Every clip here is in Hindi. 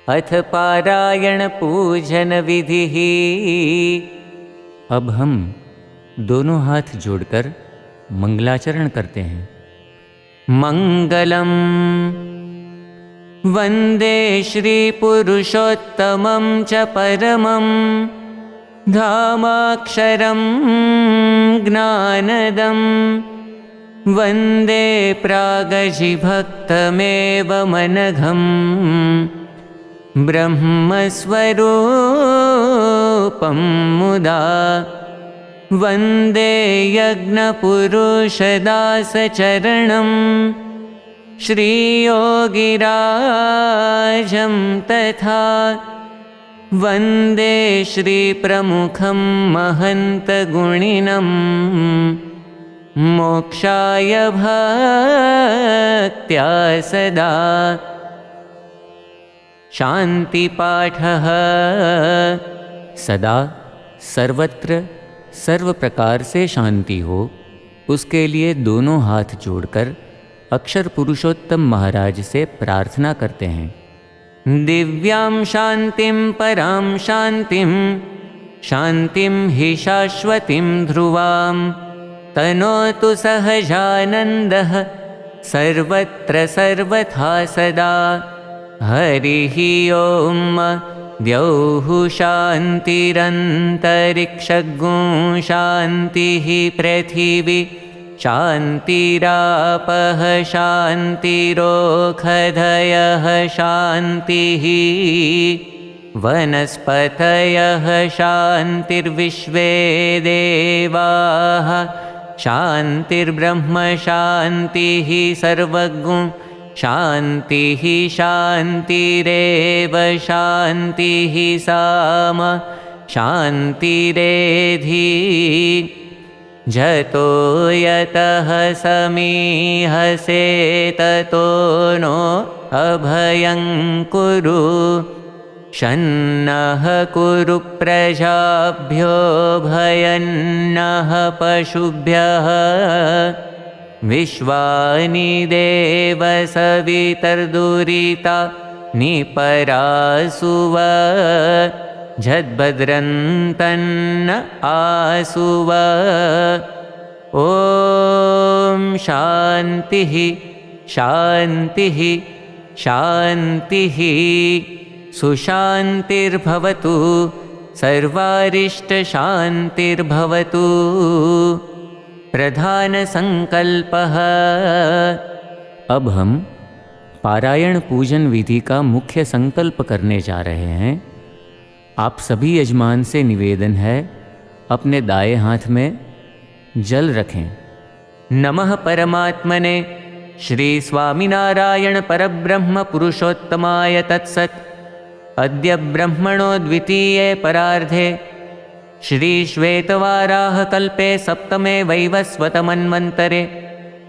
अथ पारायण पूजन विधिः। अब हम दोनों हाथ जोड़कर मंगलाचरण करते हैं। मंगलम वंदे श्री पुरुषोत्तमं च परमं धामाक्षरं ज्ञानदं वंदे प्रागजिभक्तमेव मनघं ब्रह्मस्वरूपं मुदा वंदे यज्ञपुरुषदासचरणं श्रीयोगिराजं तथा वंदे श्रीप्रमुखं महन्तगुणिनं मोक्षाय भक्त्या सदा। शांतिपाठः। सदा सर्वत्र सर्व प्रकार से शांति हो, उसके लिए दोनों हाथ जोड़कर अक्षर पुरुषोत्तम महाराज से प्रार्थना करते हैं। दिव्यां शांतिं परां शांतिं शांतिं हि शाश्वतीं ध्रुवां तनोतु सहजानन्दः सर्वत्र सर्वथा सदा। हरिः ओम। द्यौः शान्तिरन्तरिक्षगुं शान्तिः पृथिवी शान्तिरापः शान्तिरोषधयः शान्तिः वनस्पतयः शान्तिर्विश्वे देवाः शान्तिर्ब्रह्म शान्तिः सर्वगुं शान्तिः शान्तिरेव शान्तिः साम शान्तिरेधि। जतो यतः समीहसे ततो नो अभयं कुरु शन्नः कुरु प्रजाभ्यो भयन्नः पशुभ्यः विश्वानि देव सवितर्दुरिता निपरासुव झद्भद्रन्तन्न आसुव। ॐ शान्तिः शान्तिः शान्तिः। सुशान्तिर्भवतु सर्वारिष्टशान्तिर्भवतु। प्रधान संकल्पः। अब हम पारायण पूजन विधि का मुख्य संकल्प करने जा रहे हैं। आप सभी यजमान से निवेदन है, अपने दाएं हाथ में जल रखें। नमः परमात्मने श्री स्वामिनारायण परब्रह्म पुरुषोत्तमाय तत्सत्। अद्य ब्रह्मणो द्वितीये परार्धे श्री श्वेतवाराह कल्पे सप्तमे वैवस्वतमन्वन्तरे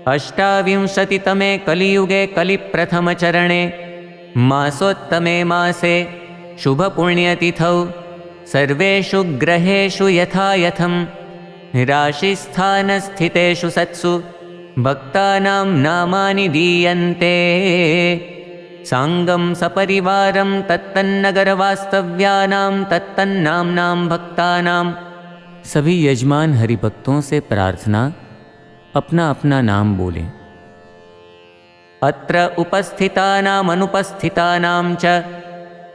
अष्टाविंशतितमे कलियुगे कलिप्रथमचरणे मासोत्तमे मासे शुभपुण्यतिथौ सर्वेषु ग्रहेषु यथा यथं राशिस्थानस्थितेषु सत्सु भक्तानां नामानि दीयन्ते। सांगं सपरिवारं तत्तन्नगरवास्तव्यानां तत्तन्नाम्नां भक्तानां। सभी यजमान हरिभक्तों से प्रार्थना, अपना अपना नाम बोलें। अत्र उपस्थितानाम् अनुपस्थितानां च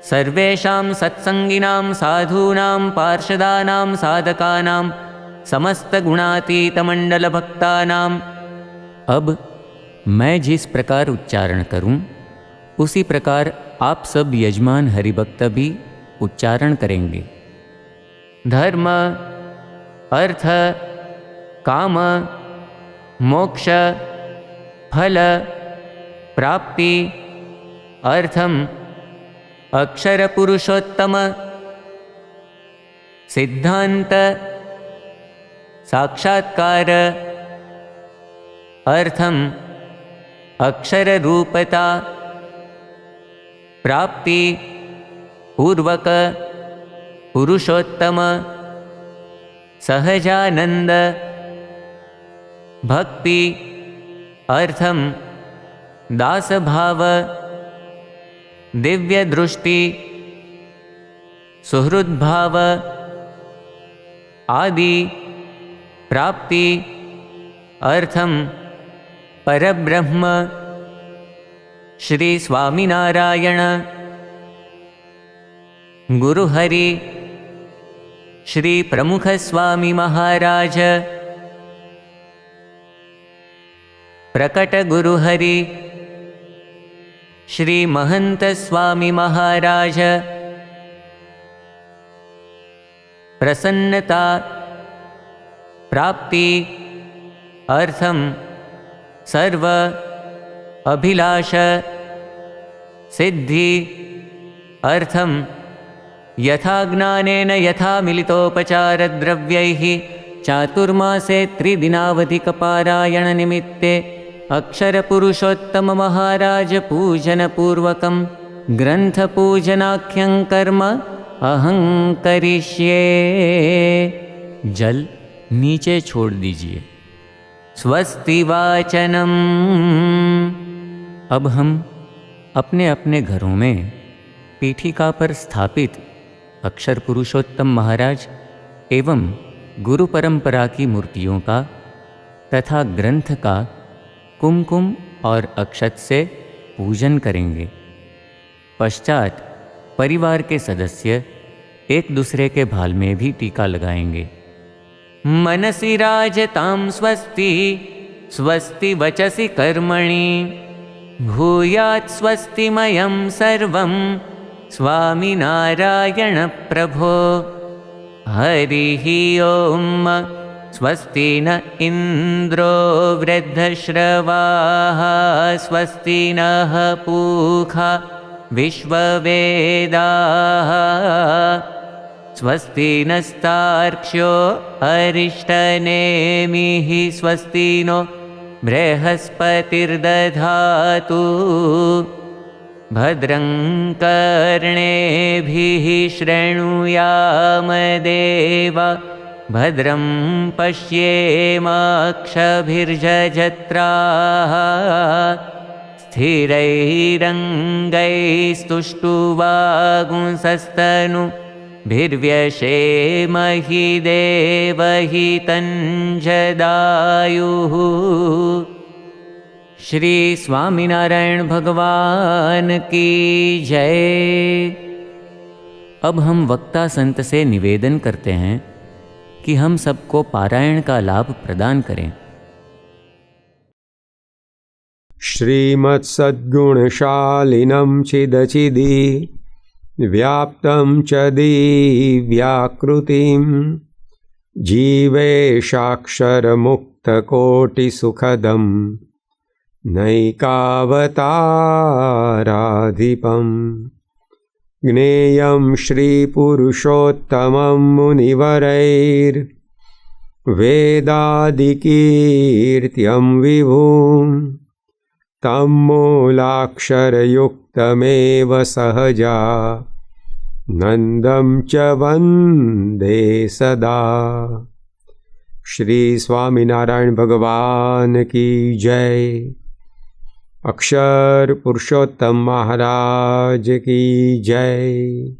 सर्वेषां सत्संगिनां साधूनां पार्षदानां साधकानां समस्तगुणातीतमण्डलभक्तानां। अब मैं जिस प्रकार उच्चारण करूं, उसी प्रकार आप सब यजमान हरिभक्त भी उच्चारण करेंगे। धर्म अर्थ काम मोक्ष फल प्राप्ति अर्थम अक्षर पुरुषोत्तम सिद्धांत साक्षात्कार अर्थम अक्षर रूपता प्राप्ति पूर्वक पुरुषोत्तम सहजानंद भक्ति अर्थम दासभाव दिव्य दृष्टि, सुहृद्भाव आदि प्राप्ति अर्थम परब्रह्म श्री स्वामिनारायण गुरुहरि श्री प्रमुख स्वामी महाराज प्रकट गुरुहरि श्री महंत स्वामी महाराज प्रसन्नता प्राप्ति अर्थम सर्व अभिलाष सिद्धि अर्थम यथा ज्ञानेन यथा मिलितोपचार द्रव्यैः चातुर्मासे त्रिदिनावधिकपारायण निमित्ते अक्षर पुरुषोत्तम महाराज पूजन पूर्वकं ग्रंथ पूजनाख्यं कर्म अहं करिष्ये। जल नीचे छोड़ दीजिए। स्वस्ति वाचनम। अब हम अपने अपने घरों में पीठिका पर स्थापित अक्षर पुरुषोत्तम महाराज एवं गुरु परंपरा की मूर्तियों का तथा ग्रंथ का कुमकुम और अक्षत से पूजन करेंगे। पश्चात परिवार के सदस्य एक दूसरे के भाल में भी टीका लगाएंगे। मनसि राजतां स्वस्ति स्वस्ति वचसि कर्मणि भूयात् स्वस्तिमयं सर्वं स्वामिनारायण प्रभो। हरिः ओम। स्वस्ति न इंद्रो वृद्धश्रवाः स्वस्ति नः पूषा विश्ववेदाः स्वस्ति नस्तार्क्ष्यो अरिष्टनेमिः स्वस्ति नो बृहस्पतिर्दधातु भद्रं कर्णेभिः शृणुयाम देवा भद्रं पश्येमाक्षभिर्यजत्राः स्थिरैरङ्गैस्तुष्टुवागुंसस्तनु भिर्व्यशेमहि देवहितं जदायुः। श्री स्वामिनारायण भगवान की जय। अब हम वक्ता संत से निवेदन करते हैं कि हम सबको पारायण का लाभ प्रदान करें। श्रीमत्सद्गुणशालिनं चिदचिदि व्याप्तं च दिव्याकृतिं जीवेशाक्षरमुक्तकोटिसुखदं नैकावताराधिपं ज्ञेयं श्रीपुरुषोत्तमं मुनिवरैर्वेदादिकीर्त्यं विभुं तं मूलाक्षरयुक्तमेव सहजा नंदं च वंदे सदा। श्री स्वामिनारायण भगवान की जय। अक्षर पुरुषोत्तम महाराज की जय।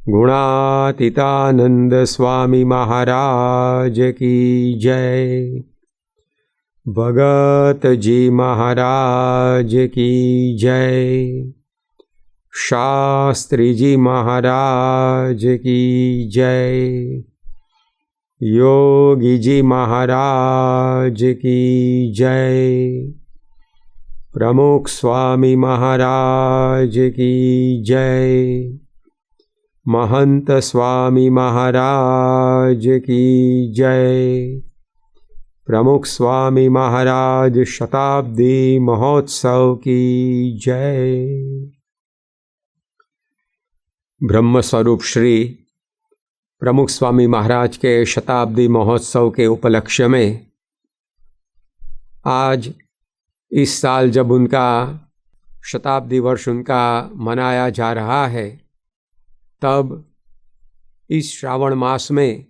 गुणातीतानंद स्वामी महाराज की जय। भगत जी महाराज की जय। शास्त्री जी महाराज की जय। योगी जी महाराज की जय। प्रमुख स्वामी महाराज की जय। महंत स्वामी महाराज की जय। प्रमुख स्वामी महाराज शताब्दी महोत्सव की जय। ब्रह्म स्वरूप श्री प्रमुख स्वामी महाराज के शताब्दी महोत्सव के उपलक्ष्य में आज इस साल जब उनका शताब्दी वर्ष उनका मनाया जा रहा है, तब इस श्रावण मास में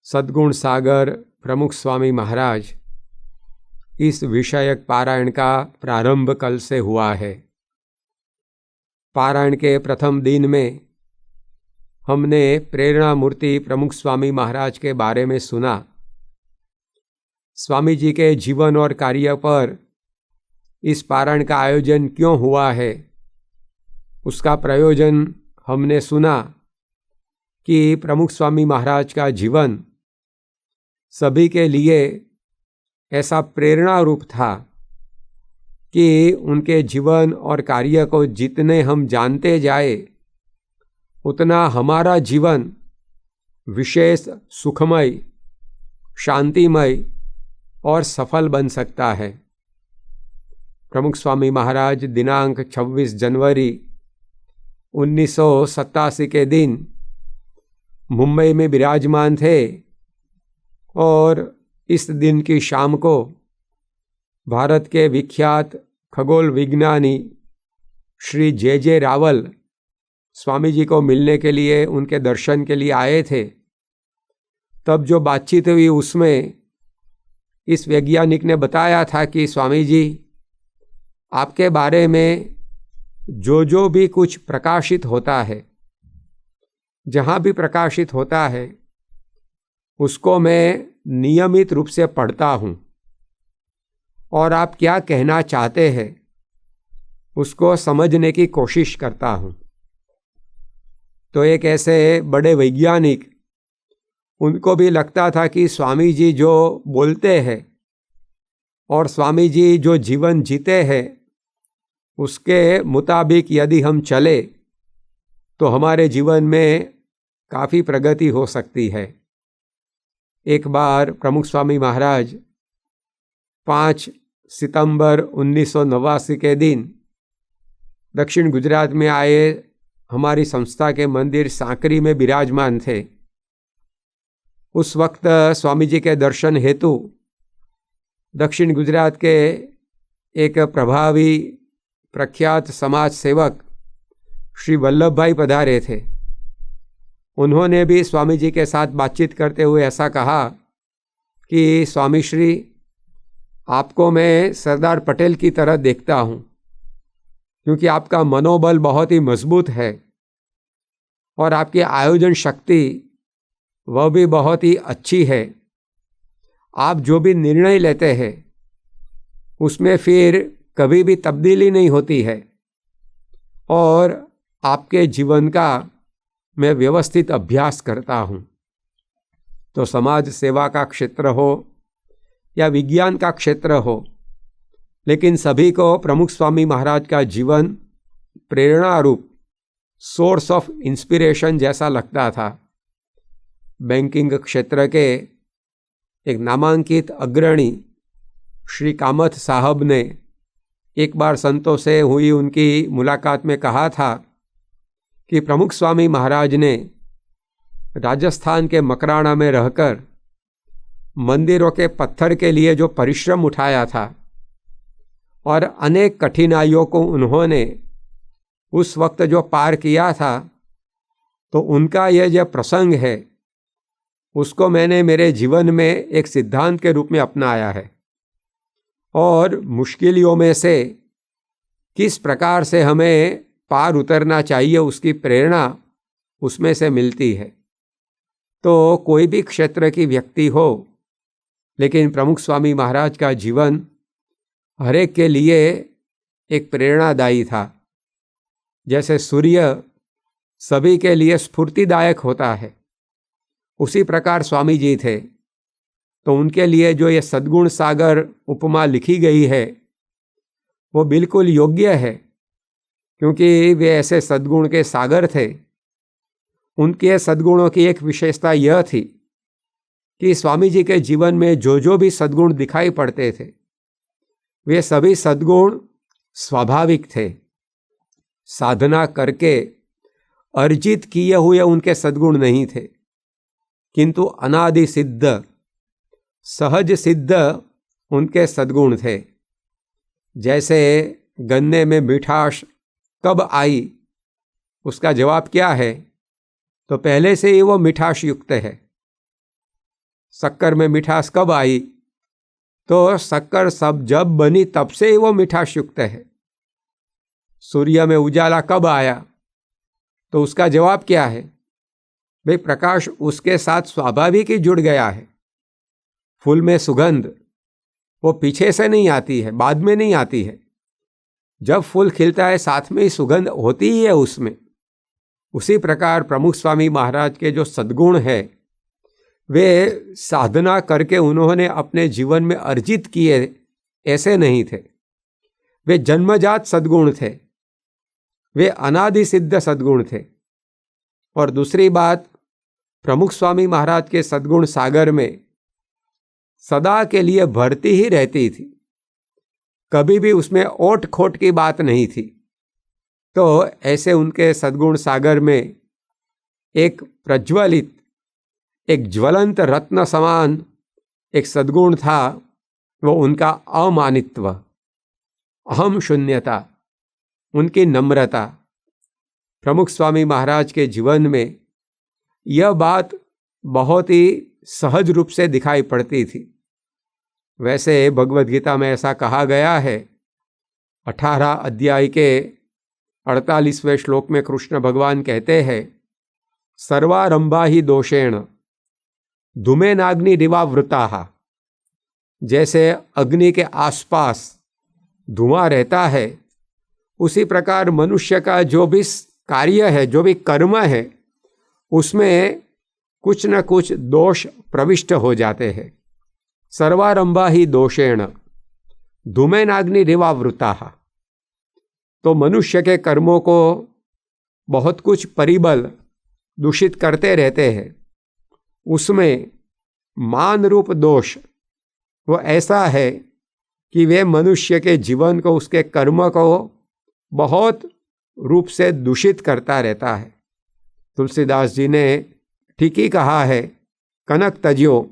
सद्गुण सागर प्रमुख स्वामी महाराज इस विषयक पारायण का प्रारंभ कल से हुआ है। पारायण के प्रथम दिन में हमने प्रेरणा मूर्ति प्रमुख स्वामी महाराज के बारे में सुना। स्वामी जी के जीवन और कार्य पर इस पारायण का आयोजन क्यों हुआ है, उसका प्रयोजन हमने सुना कि प्रमुख स्वामी महाराज का जीवन सभी के लिए ऐसा प्रेरणा रूप था कि उनके जीवन और कार्य को जितने हम जानते जाए उतना हमारा जीवन विशेष सुखमय, शांतिमय और सफल बन सकता है। प्रमुख स्वामी महाराज दिनांक 26 जनवरी 1987 के दिन मुंबई में विराजमान थे और इस दिन की शाम को भारत के विख्यात खगोल विज्ञानी श्री जे रावल स्वामी जी को मिलने के लिए, उनके दर्शन के लिए आए थे। तब जो बातचीत हुई उसमें इस वैज्ञानिक ने बताया था कि स्वामी जी, आपके बारे में जो भी कुछ प्रकाशित होता है, जहाँ भी प्रकाशित होता है, उसको मैं नियमित रूप से पढ़ता हूँ और आप क्या कहना चाहते हैं उसको समझने की कोशिश करता हूँ। तो एक ऐसे बड़े वैज्ञानिक, उनको भी लगता था कि स्वामी जी जो बोलते हैं और स्वामी जी जो जीवन जीते हैं उसके मुताबिक यदि हम चले तो हमारे जीवन में काफ़ी प्रगति हो सकती है। एक बार प्रमुख स्वामी महाराज 5 सितंबर 1989 के दिन दक्षिण गुजरात में आए, हमारी संस्था के मंदिर सांकरी में विराजमान थे। उस वक्त स्वामी जी के दर्शन हेतु दक्षिण गुजरात के एक प्रभावी प्रख्यात समाज सेवक श्री वल्लभ भाई पधारे थे। उन्होंने भी स्वामी जी के साथ बातचीत करते हुए ऐसा कहा कि स्वामी श्री, आपको मैं सरदार पटेल की तरह देखता हूँ, क्योंकि आपका मनोबल बहुत ही मजबूत है और आपकी आयोजन शक्ति वह भी बहुत ही अच्छी है। आप जो भी निर्णय लेते हैं उसमें फिर कभी भी तब्दीली नहीं होती है और आपके जीवन का मैं व्यवस्थित अभ्यास करता हूँ। तो समाज सेवा का क्षेत्र हो या विज्ञान का क्षेत्र हो, लेकिन सभी को प्रमुख स्वामी महाराज का जीवन प्रेरणा रूप सोर्स ऑफ इंस्पिरेशन जैसा लगता था। बैंकिंग क्षेत्र के एक नामांकित अग्रणी श्री कामत साहब ने एक बार संतों से हुई उनकी मुलाकात में कहा था कि प्रमुख स्वामी महाराज ने राजस्थान के मकराना में रहकर मंदिरों के पत्थर के लिए जो परिश्रम उठाया था और अनेक कठिनाइयों को उन्होंने उस वक्त जो पार किया था, तो उनका यह जो प्रसंग है उसको मैंने मेरे जीवन में एक सिद्धांत के रूप में अपनाया है और मुश्किलों में से किस प्रकार से हमें पार उतरना चाहिए उसकी प्रेरणा उसमें से मिलती है। तो कोई भी क्षेत्र की व्यक्ति हो, लेकिन प्रमुख स्वामी महाराज का जीवन हर एक के लिए एक प्रेरणादायी था। जैसे सूर्य सभी के लिए स्फूर्तिदायक होता है, उसी प्रकार स्वामी जी थे। तो उनके लिए जो ये सद्गुण सागर उपमा लिखी गई है वो बिल्कुल योग्य है, क्योंकि वे ऐसे सद्गुण के सागर थे। उनके सद्गुणों की एक विशेषता यह थी कि स्वामी जी के जीवन में जो भी सद्गुण दिखाई पड़ते थे वे सभी सद्गुण स्वाभाविक थे। साधना करके अर्जित किए हुए उनके सद्गुण नहीं थे, किंतु अनादि सिद्ध सहज सिद्ध उनके सद्गुण थे। जैसे गन्ने में मिठास कब आई, उसका जवाब क्या है? तो पहले से ही वो मिठास युक्त है। शक्कर में मिठास कब आई? तो शक्कर सब जब बनी तब से ही वो मिठास युक्त है। सूर्य में उजाला कब आया? तो उसका जवाब क्या है? भाई प्रकाश उसके साथ स्वाभाविक ही जुड़ गया है। फूल में सुगंध वो पीछे से नहीं आती है, बाद में नहीं आती है। जब फूल खिलता है साथ में ही सुगंध होती ही है उसमें। उसी प्रकार प्रमुख स्वामी महाराज के जो सद्गुण है वे साधना करके उन्होंने अपने जीवन में अर्जित किए, ऐसे नहीं थे। वे जन्मजात सद्गुण थे, वे अनादि सिद्ध सद्गुण थे। और दूसरी बात, प्रमुख स्वामी महाराज के सद्गुण सागर में सदा के लिए भरती ही रहती थी, कभी भी उसमें ओट खोट की बात नहीं थी। तो ऐसे उनके सद्गुण सागर में एक प्रज्वलित, एक ज्वलंत रत्न समान एक सद्गुण था, वो उनका अमानित्व, अहम शून्यता, उनकी नम्रता। प्रमुख स्वामी महाराज के जीवन में यह बात बहुत ही सहज रूप से दिखाई पड़ती थी। वैसे भगवद गीता में ऐसा कहा गया है, 18 अध्याय के 48वें श्लोक में कृष्ण भगवान कहते हैं, सर्वारंभा ही दोषेण धूमेनाग्नि रिवावृता। जैसे अग्नि के आसपास धुआं रहता है, उसी प्रकार मनुष्य का जो भी कार्य है, जो भी कर्म है, उसमें कुछ न कुछ दोष प्रविष्ट हो जाते हैं। सर्वारंभा ही दोषेण धूमेनाग्नि रिवावृता। तो मनुष्य के कर्मों को बहुत कुछ परिबल दूषित करते रहते हैं। उसमें मान रूप दोष वो ऐसा है कि वे मनुष्य के जीवन को, उसके कर्म को बहुत रूप से दूषित करता रहता है। तुलसीदास जी ने ठीक ही कहा है, कनक तज्यो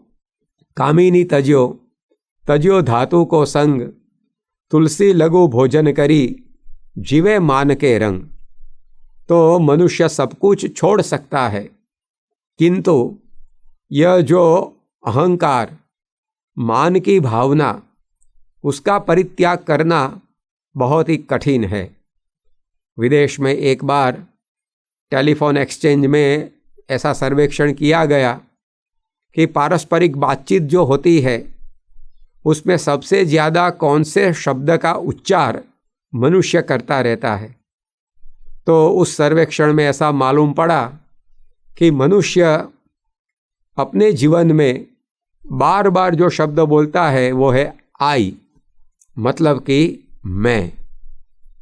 कामिनी तज्यो, तज्यो धातु को संग, तुलसी लघु भोजन करी जीवे मान के रंग। तो मनुष्य सब कुछ छोड़ सकता है, किंतु यह जो अहंकार, मान की भावना, उसका परित्याग करना बहुत ही कठिन है। विदेश में एक बार टेलीफोन एक्सचेंज में ऐसा सर्वेक्षण किया गया कि पारस्परिक बातचीत जो होती है उसमें सबसे ज़्यादा कौन से शब्द का उच्चार मनुष्य करता रहता है। तो उस सर्वेक्षण में ऐसा मालूम पड़ा कि मनुष्य अपने जीवन में बार बार जो शब्द बोलता है वो है आई, मतलब कि मैं।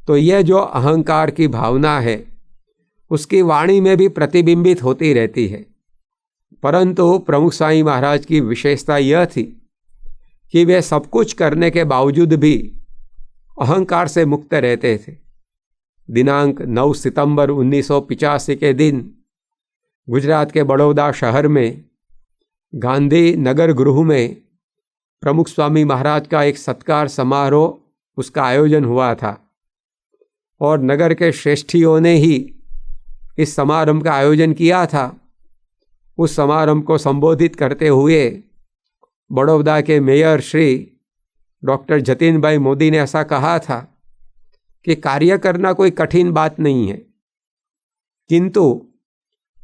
तो यह जो अहंकार की भावना है उसकी वाणी में भी प्रतिबिंबित होती रहती है। परंतु प्रमुख स्वामी महाराज की विशेषता यह थी कि वे सब कुछ करने के बावजूद भी अहंकार से मुक्त रहते थे। दिनांक 9 सितंबर 1985 के दिन गुजरात के बड़ौदा शहर में गांधी नगर गृह में प्रमुख स्वामी महाराज का एक सत्कार समारोह उसका आयोजन हुआ था और नगर के श्रेष्ठियों ने ही इस समारंभ का आयोजन किया था। उस समारंभ को संबोधित करते हुए बड़ौदा के मेयर श्री डॉक्टर जतिन भाई मोदी ने ऐसा कहा था कि कार्य करना कोई कठिन बात नहीं है, किंतु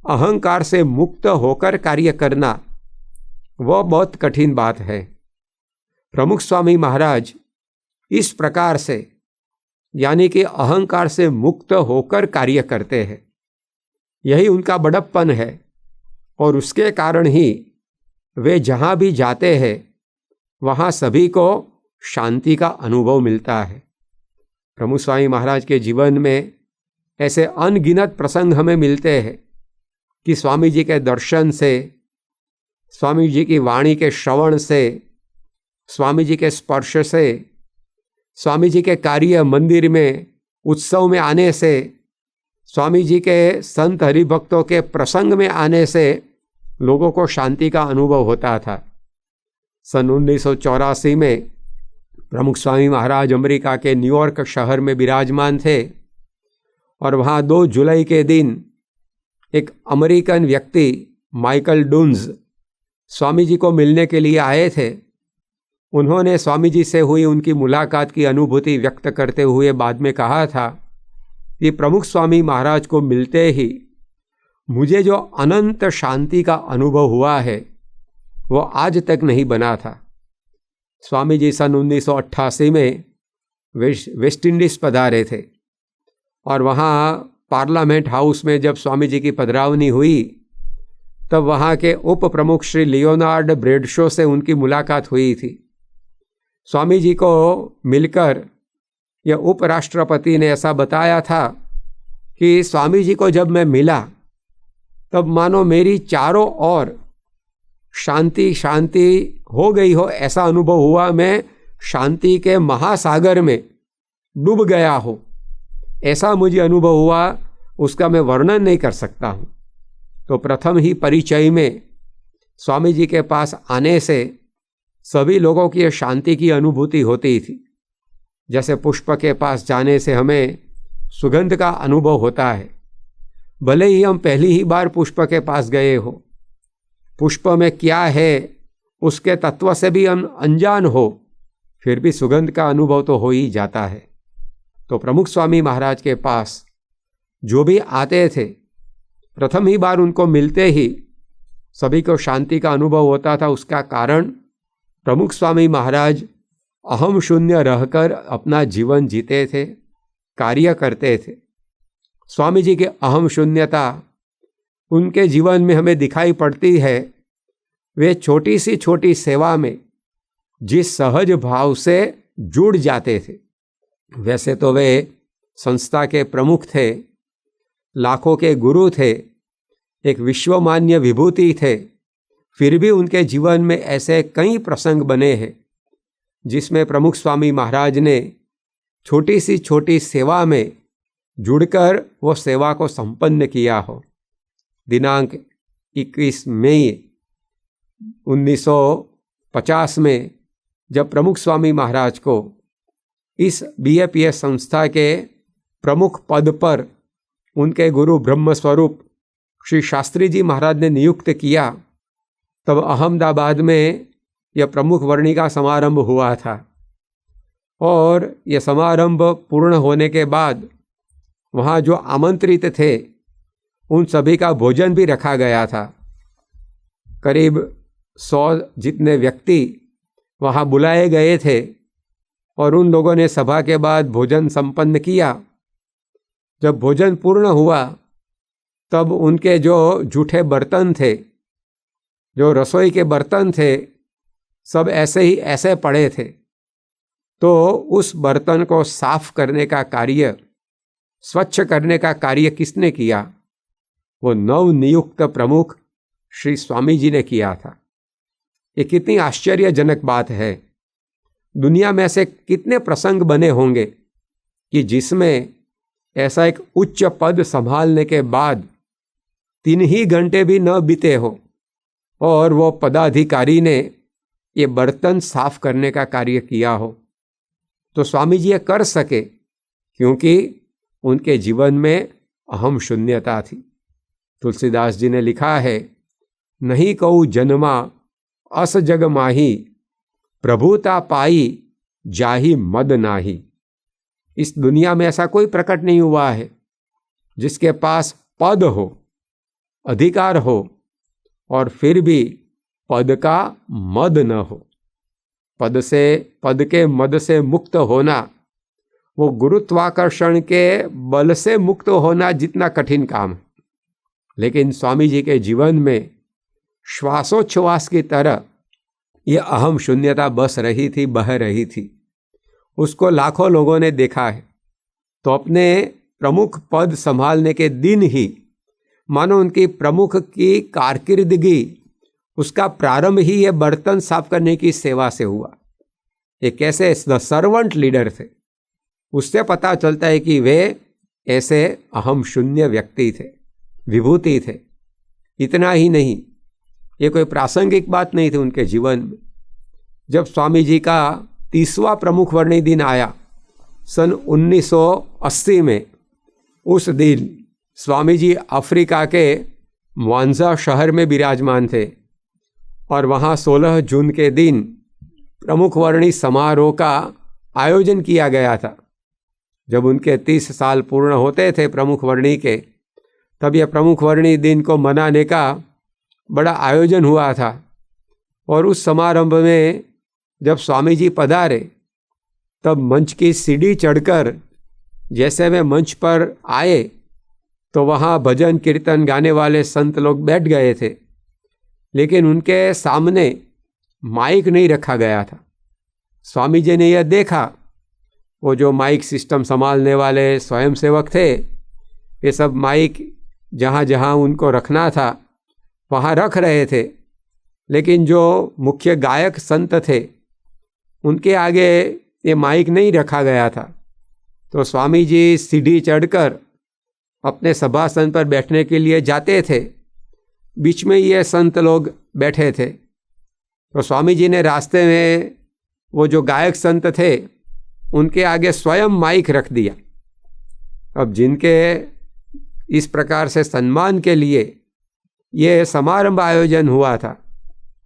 अहंकार से मुक्त होकर कार्य करना वह बहुत कठिन बात है। प्रमुख स्वामी महाराज इस प्रकार से, यानी कि अहंकार से मुक्त होकर कार्य करते हैं। यही उनका बड़प्पन है और उसके कारण ही वे जहाँ भी जाते हैं वहाँ सभी को शांति का अनुभव मिलता है। प्रमुख स्वामी महाराज के जीवन में ऐसे अनगिनत प्रसंग हमें मिलते हैं कि स्वामी जी के दर्शन से, स्वामी जी की वाणी के श्रवण से, स्वामी जी के स्पर्श से, स्वामी जी के कार्य मंदिर में उत्सव में आने से, स्वामी जी के संत हरिभक्तों के प्रसंग में आने से लोगों को शांति का अनुभव होता था। सन 1984 में प्रमुख स्वामी महाराज अमेरिका के न्यूयॉर्क शहर में विराजमान थे और वहाँ 2 जुलाई के दिन एक अमेरिकन व्यक्ति माइकल डून्स स्वामी जी को मिलने के लिए आए थे। उन्होंने स्वामी जी से हुई उनकी मुलाकात की अनुभूति व्यक्त करते हुए बाद में कहा था ये प्रमुख स्वामी महाराज को मिलते ही मुझे जो अनंत शांति का अनुभव हुआ है वो आज तक नहीं बना था। स्वामी जी सन 1988 में वेस्ट इंडीज़ पधारे थे और वहाँ पार्लियामेंट हाउस में जब स्वामी जी की पधरावनी हुई तब वहाँ के उप प्रमुख श्री लियोनार्ड ब्रेडशो से उनकी मुलाकात हुई थी। स्वामी जी को मिलकर यह उपराष्ट्रपति ने ऐसा बताया था कि स्वामी जी को जब मैं मिला तब मानो मेरी चारों ओर शांति शांति हो गई हो, ऐसा अनुभव हुआ, मैं शांति के महासागर में डूब गया हो, ऐसा मुझे अनुभव हुआ, उसका मैं वर्णन नहीं कर सकता हूँ। तो प्रथम ही परिचय में स्वामी जी के पास आने से सभी लोगों की शांति की अनुभूति होती थी। जैसे पुष्प के पास जाने से हमें सुगंध का अनुभव होता है, भले ही हम पहली ही बार पुष्प के पास गए हो, पुष्प में क्या है उसके तत्व से भी हम अनजान हो, फिर भी सुगंध का अनुभव तो हो ही जाता है। तो प्रमुख स्वामी महाराज के पास जो भी आते थे, प्रथम ही बार उनको मिलते ही सभी को शांति का अनुभव होता था। उसका कारण प्रमुख स्वामी महाराज अहम शून्य रहकर अपना जीवन जीते थे, कार्य करते थे। स्वामी जी की अहम शून्यता उनके जीवन में हमें दिखाई पड़ती है। वे छोटी सी छोटी सेवा में जिस सहज भाव से जुड़ जाते थे। वैसे तो वे संस्था के प्रमुख थे, लाखों के गुरु थे, एक विश्वमान्य विभूति थे, फिर भी उनके जीवन में ऐसे कई प्रसंग बने हैं जिसमें प्रमुख स्वामी महाराज ने छोटी सी छोटी सेवा में जुड़कर वो सेवा को संपन्न किया हो। दिनांक 21 मई 1950 में जब प्रमुख स्वामी महाराज को इस BAPS संस्था के प्रमुख पद पर उनके गुरु ब्रह्मस्वरूप श्री शास्त्री जी महाराज ने नियुक्त किया, तब अहमदाबाद में यह प्रमुख वर्णिका समारंभ हुआ था और यह समारंभ पूर्ण होने के बाद वहाँ जो आमंत्रित थे उन सभी का भोजन भी रखा गया था। करीब 100 जितने व्यक्ति वहाँ बुलाए गए थे और उन लोगों ने सभा के बाद भोजन संपन्न किया। जब भोजन पूर्ण हुआ तब उनके जो जूठे बर्तन थे, जो रसोई के बर्तन थे, सब ऐसे ही ऐसे पड़े थे। तो उस बर्तन को साफ करने का कार्य, स्वच्छ करने का कार्य किसने किया? वो नवनियुक्त प्रमुख श्री स्वामी जी ने किया था। ये कितनी आश्चर्यजनक बात है। दुनिया में ऐसे कितने प्रसंग बने होंगे कि जिसमें ऐसा एक उच्च पद संभालने के बाद 3 ही घंटे भी न बीते हो और वो पदाधिकारी ने ये बर्तन साफ करने का कार्य किया हो। तो स्वामी जी ये कर सके क्योंकि उनके जीवन में अहम शून्यता थी। तुलसीदास जी ने लिखा है, नहीं कहूँ जन्मा अस जग माही, प्रभुता पाई जाही मद नाही। इस दुनिया में ऐसा कोई प्रकट नहीं हुआ है जिसके पास पद हो, अधिकार हो और फिर भी पद का मद न हो। पद के मद से मुक्त होना, वो गुरुत्वाकर्षण के बल से मुक्त होना जितना कठिन काम है, लेकिन स्वामी जी के जीवन में श्वासोच्छ्वास की तरह ये अहम शून्यता बस रही थी, बह रही थी। उसको लाखों लोगों ने देखा है। तो अपने प्रमुख पद संभालने के दिन ही मानो उनकी प्रमुख की कारकिर्दगी, उसका प्रारंभ ही ये बर्तन साफ करने की सेवा से हुआ। ये कैसे सर्वेंट लीडर थे, उससे पता चलता है कि वे ऐसे अहम शून्य व्यक्ति थे, विभूति थे। इतना ही नहीं, ये कोई प्रासंगिक बात नहीं थी उनके जीवन में। जब स्वामी जी का 30वां प्रमुख वर्णी दिन आया सन 1980 में, उस दिन स्वामी जी अफ्रीका के म्वांजा शहर में विराजमान थे और वहाँ 16 जून के दिन प्रमुख वर्णी समारोह का आयोजन किया गया था, जब उनके 30 साल पूर्ण होते थे प्रमुख वर्णी के, तब यह प्रमुख वर्णी दिन को मनाने का बड़ा आयोजन हुआ था। और उस समारंभ में जब स्वामी जी पधारे, तब मंच की सीढ़ी चढ़कर जैसे वे मंच पर आए, तो वहाँ भजन कीर्तन गाने वाले संत लोग बैठ गए थे, लेकिन उनके सामने माइक नहीं रखा गया था। स्वामी जी ने यह देखा, वो जो माइक सिस्टम संभालने वाले स्वयंसेवक थे, ये सब माइक जहाँ जहाँ उनको रखना था वहाँ रख रहे थे, लेकिन जो मुख्य गायक संत थे उनके आगे ये माइक नहीं रखा गया था। तो स्वामी जी सीढ़ी चढ़कर अपने सभासन पर बैठने के लिए जाते थे, बीच में ये संत लोग बैठे थे। तो स्वामी जी ने रास्ते में वो जो गायक संत थे उनके आगे स्वयं माइक रख दिया। अब जिनके इस प्रकार से सम्मान के लिए ये समारंभ आयोजन हुआ था,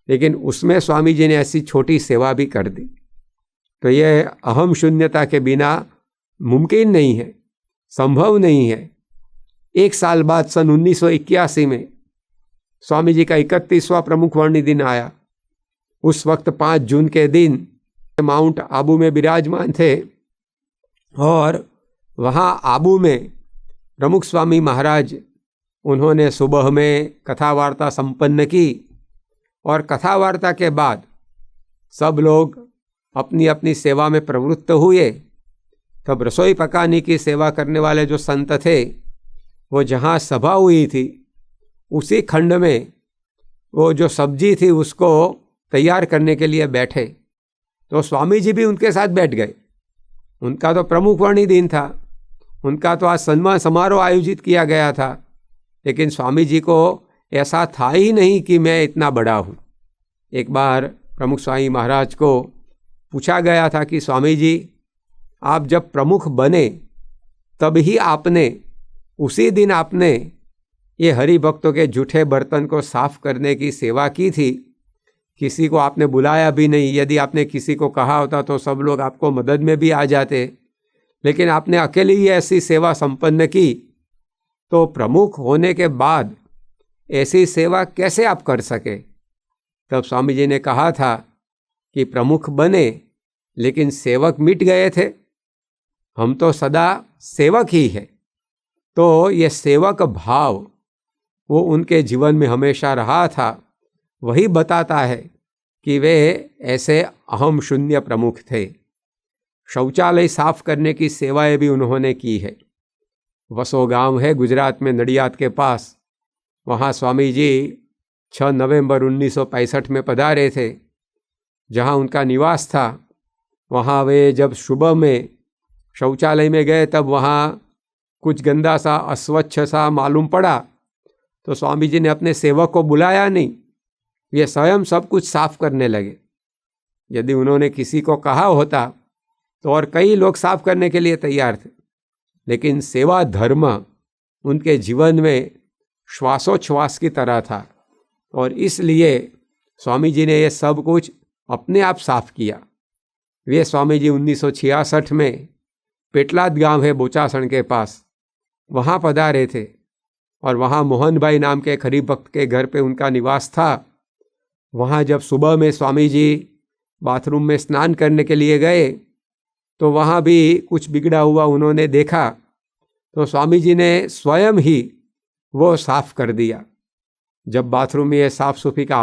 लेकिन उसमें स्वामी जी ने ऐसी छोटी सेवा भी कर दी। तो यह अहम शून्यता के बिना मुमकिन नहीं है, संभव नहीं है। 1 साल बाद सन 1981 में स्वामी जी का 31वां प्रमुख वर्णी दिन आया। उस वक्त 5 जून के दिन माउंट आबू में विराजमान थे, और वहाँ आबू में प्रमुख स्वामी महाराज उन्होंने सुबह में कथा वार्ता संपन्न की, और कथा वार्ता के बाद सब लोग अपनी अपनी सेवा में प्रवृत्त हुए। तब रसोई पकाने की सेवा करने वाले जो संत थे, वो जहाँ सभा हुई थी उसी खंड में वो जो सब्जी थी उसको तैयार करने के लिए बैठे। तो स्वामी जी भी उनके साथ बैठ गए। उनका तो प्रमुख वर्णी दिन था, उनका तो आज सम्मान समारोह आयोजित किया गया था, लेकिन स्वामी जी को ऐसा था ही नहीं कि मैं इतना बड़ा हूँ। एक बार प्रमुख स्वामी महाराज को पूछा गया था कि स्वामी जी, आप जब प्रमुख बने तब ही आपने, उसी दिन आपने ये हरि भक्तों के जूठे बर्तन को साफ करने की सेवा की थी। किसी को आपने बुलाया भी नहीं। यदि आपने किसी को कहा होता तो सब लोग आपको मदद में भी आ जाते, लेकिन आपने अकेले ही ऐसी सेवा संपन्न की। तो प्रमुख होने के बाद ऐसी सेवा कैसे आप कर सके? तब स्वामी जी ने कहा था कि प्रमुख बने लेकिन सेवक मिट गए थे, हम तो सदा सेवक ही है। तो ये सेवक भाव वो उनके जीवन में हमेशा रहा था। वही बताता है कि वे ऐसे अहम शून्य प्रमुख थे। शौचालय साफ करने की सेवाएं भी उन्होंने की है। वसो गांव है गुजरात में, नडियाद के पास। वहाँ स्वामी जी 6 नवंबर 1965 में पधारे थे, जहाँ उनका निवास था। वहाँ वे जब सुबह में शौचालय में गए तब वहाँ कुछ गंदा सा अस्वच्छ सा मालूम पड़ा। तो स्वामी जी ने अपने सेवक को बुलाया नहीं, ये स्वयं सब कुछ साफ करने लगे। यदि उन्होंने किसी को कहा होता तो और कई लोग साफ करने के लिए तैयार थे, लेकिन सेवा धर्म उनके जीवन में श्वासोच्छ्वास की तरह था, और इसलिए स्वामी जी ने ये सब कुछ अपने आप साफ किया। वे स्वामी जी 1966 में पेटलाद गांव है बोचासण के पास, वहाँ पधारे थे, और वहाँ मोहन भाई नाम के एक हरि भक्त के घर पे उनका निवास था। वहाँ जब सुबह में स्वामी जी बाथरूम में स्नान करने के लिए गए तो वहाँ भी कुछ बिगड़ा हुआ उन्होंने देखा। तो स्वामी जी ने स्वयं ही वो साफ कर दिया। जब बाथरूम में ये साफ सुफी की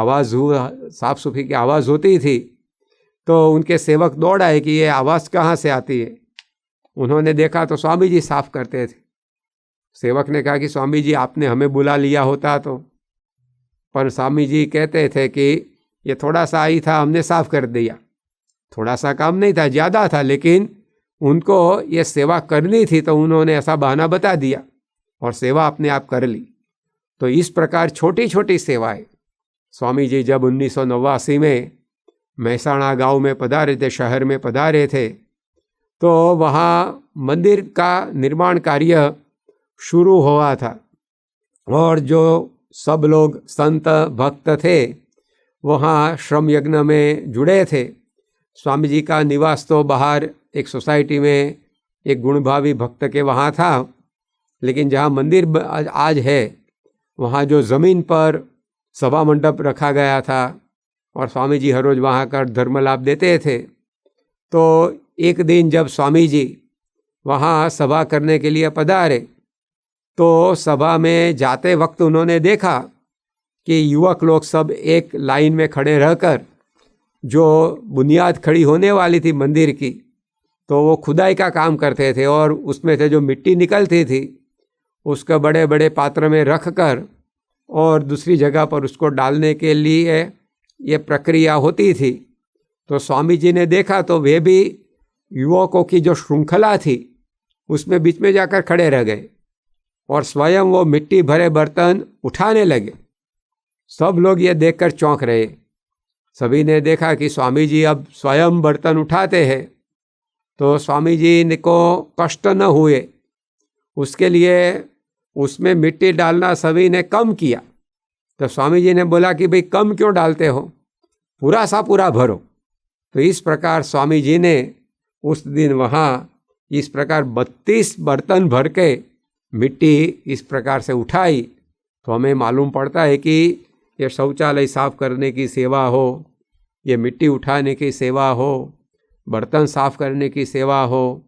आवाज़ होती थी तो उनके सेवक दौड़ आए कि ये आवाज़ कहाँ से आती है। उन्होंने देखा तो स्वामी जी साफ करते थे। सेवक ने कहा कि स्वामी जी आपने हमें बुला लिया होता तो, पर स्वामी जी कहते थे कि ये थोड़ा सा ही था, हमने साफ कर दिया। थोड़ा सा काम नहीं था, ज़्यादा था, लेकिन उनको ये सेवा करनी थी तो उन्होंने ऐसा बहाना बता दिया और सेवा अपने आप कर ली। तो इस प्रकार छोटी छोटी सेवाएं स्वामी जी जब 1989 में महसाणा गांव में पधारे थे, शहर में पधारे थे, तो वहाँ मंदिर का निर्माण कार्य शुरू हुआ था, और जो सब लोग संत भक्त थे वहाँ श्रम यज्ञ में जुड़े थे। स्वामी जी का निवास तो बाहर एक सोसाइटी में एक गुणभावी भक्त के वहाँ था। लेकिन जहाँ मंदिर आज है वहाँ जो ज़मीन पर सभा मंडप रखा गया था और स्वामी जी हर रोज़ वहाँ कर धर्म लाभ देते थे, तो एक दिन जब स्वामी जी वहाँ सभा करने के लिए पधारे तो सभा में जाते वक्त उन्होंने देखा कि युवक लोग सब एक लाइन में खड़े रहकर जो बुनियाद खड़ी होने वाली थी मंदिर की, तो वो खुदाई का काम करते थे और उसमें से जो मिट्टी निकलती थी उसको बड़े बड़े पात्र में रख कर और दूसरी जगह पर उसको डालने के लिए ये प्रक्रिया होती थी। तो स्वामी जी ने देखा तो वे भी युवकों की जो श्रृंखला थी उसमें बीच में जाकर खड़े रह गए और स्वयं वो मिट्टी भरे बर्तन उठाने लगे। सब लोग ये देखकर चौंक रहे। सभी ने देखा कि स्वामी जी अब स्वयं बर्तन उठाते हैं, तो स्वामी जी को कष्ट न हुए उसके लिए उसमें मिट्टी डालना सभी ने कम किया। तो स्वामी जी ने बोला कि भाई कम क्यों डालते हो, पूरा सा पूरा भरो। तो इस प्रकार स्वामी जी ने उस दिन वहाँ इस प्रकार 32 बर्तन भर के मिट्टी इस प्रकार से उठाई। तो हमें मालूम पड़ता है कि ये शौचालय साफ करने की सेवा हो, ये मिट्टी उठाने की सेवा हो, बर्तन साफ करने की सेवा हो,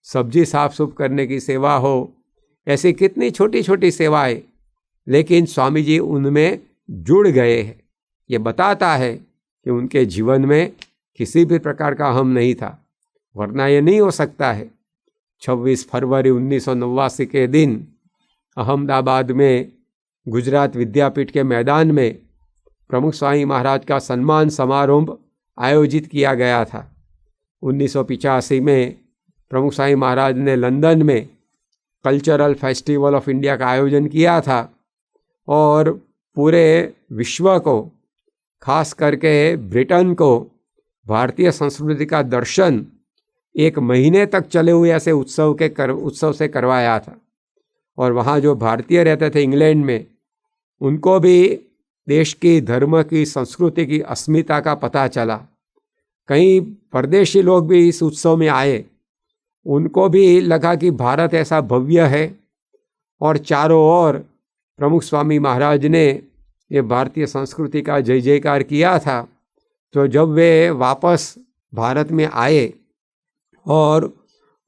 सब्जी साफ सुफ करने की सेवा हो, ऐसी कितनी छोटी छोटी सेवाएं, लेकिन स्वामी जी उनमें जुड़ गए हैं। ये बताता है कि उनके जीवन में किसी भी प्रकार का अहम नहीं था, वरना ये नहीं हो सकता है। 26 फरवरी 1989 के दिन अहमदाबाद में गुजरात विद्यापीठ के मैदान में प्रमुख स्वामी महाराज का सम्मान समारोह आयोजित किया गया था। 1985 में प्रमुख स्वामी महाराज ने लंदन में कल्चरल फेस्टिवल ऑफ इंडिया का आयोजन किया था और पूरे विश्व को, खास करके ब्रिटेन को, भारतीय संस्कृति का दर्शन 1 महीने तक चले हुए ऐसे उत्सव से करवाया था। और वहाँ जो भारतीय रहते थे इंग्लैंड में, उनको भी देश की, धर्म की, संस्कृति की अस्मिता का पता चला। कई परदेशी लोग भी इस उत्सव में आए, उनको भी लगा कि भारत ऐसा भव्य है। और चारों ओर प्रमुख स्वामी महाराज ने ये भारतीय संस्कृति का जय जयकार किया था। तो जब वे वापस भारत में आए और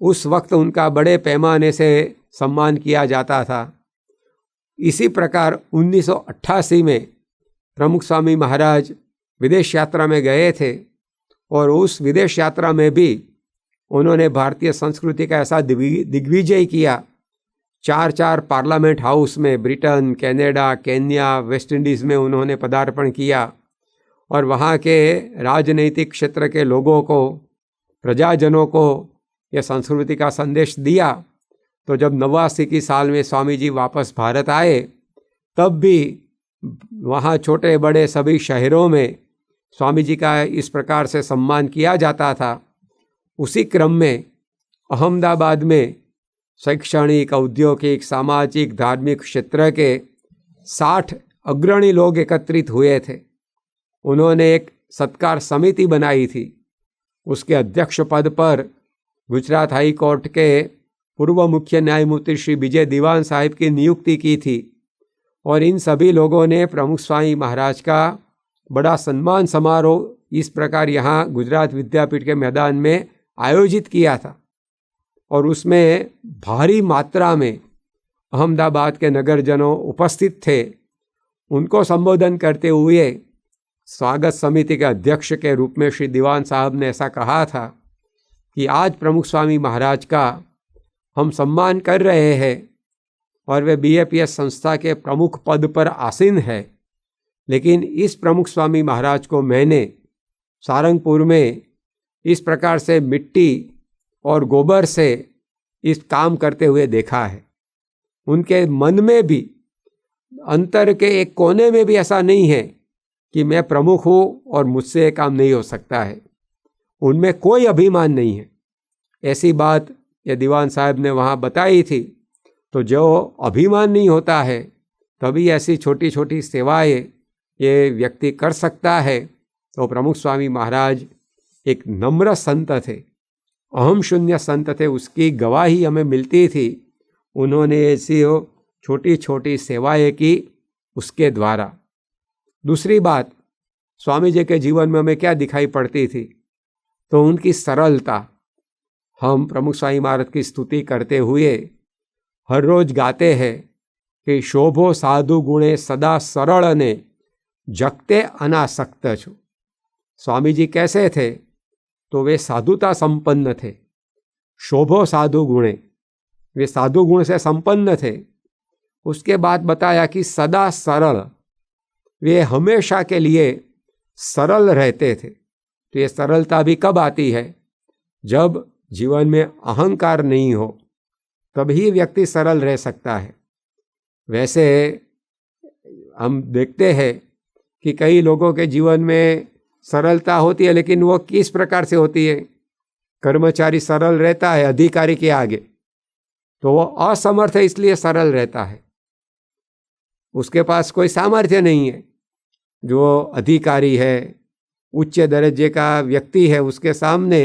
उस वक्त उनका बड़े पैमाने से सम्मान किया जाता था। इसी प्रकार 1988 में प्रमुख स्वामी महाराज विदेश यात्रा में गए थे और उस विदेश यात्रा में भी उन्होंने भारतीय संस्कृति का ऐसा दिग्विजय किया। 4 पार्लियामेंट हाउस में Britain, Canada, Kenya, West Indies में उन्होंने पदार्पण किया और वहाँ के राजनीतिक क्षेत्र के लोगों को, प्रजाजनों को यह संस्कृति का संदेश दिया। तो जब 89 की साल में स्वामी जी वापस भारत आए, तब भी वहाँ छोटे बड़े सभी शहरों में स्वामी जी का इस प्रकार से सम्मान किया जाता था। उसी क्रम में अहमदाबाद में शैक्षणिक, औद्योगिक, सामाजिक, धार्मिक क्षेत्र के 60 अग्रणी लोग एकत्रित हुए थे। उन्होंने एक सत्कार समिति बनाई थी। उसके अध्यक्ष पद पर गुजरात हाई कोर्ट के पूर्व मुख्य न्यायमूर्ति श्री विजय दीवान साहिब की नियुक्ति की थी और इन सभी लोगों ने प्रमुख स्वामी महाराज का बड़ा सम्मान समारोह इस प्रकार यहाँ गुजरात विद्यापीठ के मैदान में आयोजित किया था। और उसमें भारी मात्रा में अहमदाबाद के नगरजनों उपस्थित थे। उनको संबोधन करते हुए स्वागत समिति के अध्यक्ष के रूप में श्री दीवान साहब ने ऐसा कहा था कि आज प्रमुख स्वामी महाराज का हम सम्मान कर रहे हैं और वे BAPS संस्था के प्रमुख पद पर आसीन है, लेकिन इस प्रमुख स्वामी महाराज को मैंने सारंगपुर में इस प्रकार से मिट्टी और गोबर से इस काम करते हुए देखा है। उनके मन में भी, अंतर के एक कोने में भी ऐसा नहीं है कि मैं प्रमुख हूँ और मुझसे ये काम नहीं हो सकता है। उनमें कोई अभिमान नहीं है। ऐसी बात ये दीवान साहब ने वहाँ बताई थी। तो जो अभिमान नहीं होता है तभी ऐसी छोटी छोटी सेवाएं ये व्यक्ति कर सकता है। तो प्रमुख स्वामी महाराज एक नम्र संत थे अहम शून्य संत थे, उसकी गवाही हमें मिलती थी। उन्होंने ऐसी छोटी छोटी सेवाएं की उसके द्वारा। दूसरी बात, स्वामी जी के जीवन में हमें क्या दिखाई पड़ती थी, तो उनकी सरलता। हम प्रमुख स्वामी महाराज की स्तुति करते हुए हर रोज गाते हैं कि शोभो साधु गुणे सदा सरल ने जगते अनासक्त छु। स्वामी जी कैसे थे, तो वे साधुता संपन्न थे। शोभो साधु गुणे, वे साधु गुण से संपन्न थे। उसके बाद बताया कि सदा सरल, वे हमेशा के लिए सरल रहते थे। तो ये सरलता भी कब आती है, जब जीवन में अहंकार नहीं हो, तभी व्यक्ति सरल रह सकता है। वैसे हम देखते हैं कि कई लोगों के जीवन में सरलता होती है, लेकिन वो किस प्रकार से होती है। कर्मचारी सरल रहता है अधिकारी के आगे, तो वो असमर्थ है इसलिए सरल रहता है, उसके पास कोई सामर्थ्य नहीं है। जो अधिकारी है, उच्च दर्जे का व्यक्ति है, उसके सामने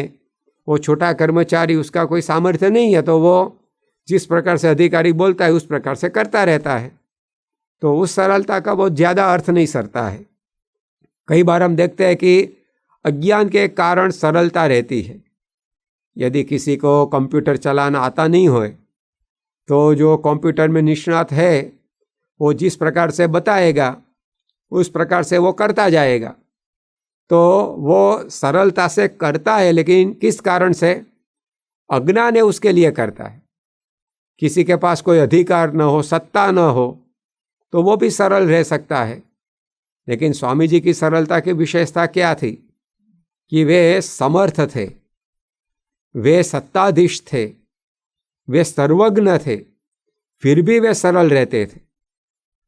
वो छोटा कर्मचारी, उसका कोई सामर्थ्य नहीं है, तो वो जिस प्रकार से अधिकारी बोलता है उस प्रकार से करता रहता है। तो उस सरलता का बहुत ज़्यादा अर्थ नहीं सरता है। कई बार हम देखते हैं कि अज्ञान के कारण सरलता रहती है। यदि किसी को कंप्यूटर चलाना आता नहीं हो, तो जो कंप्यूटर में निष्णात है वो जिस प्रकार से बताएगा उस प्रकार से वो करता जाएगा। तो वो सरलता से करता है, लेकिन किस कारण से, अज्ञान है उसके लिए करता है। किसी के पास कोई अधिकार न हो, सत्ता न हो, तो वो भी सरल रह सकता है। लेकिन स्वामी जी की सरलता की विशेषता क्या थी, कि वे समर्थ थे, वे सत्ताधीश थे, वे सर्वज्ञ थे, फिर भी वे सरल रहते थे।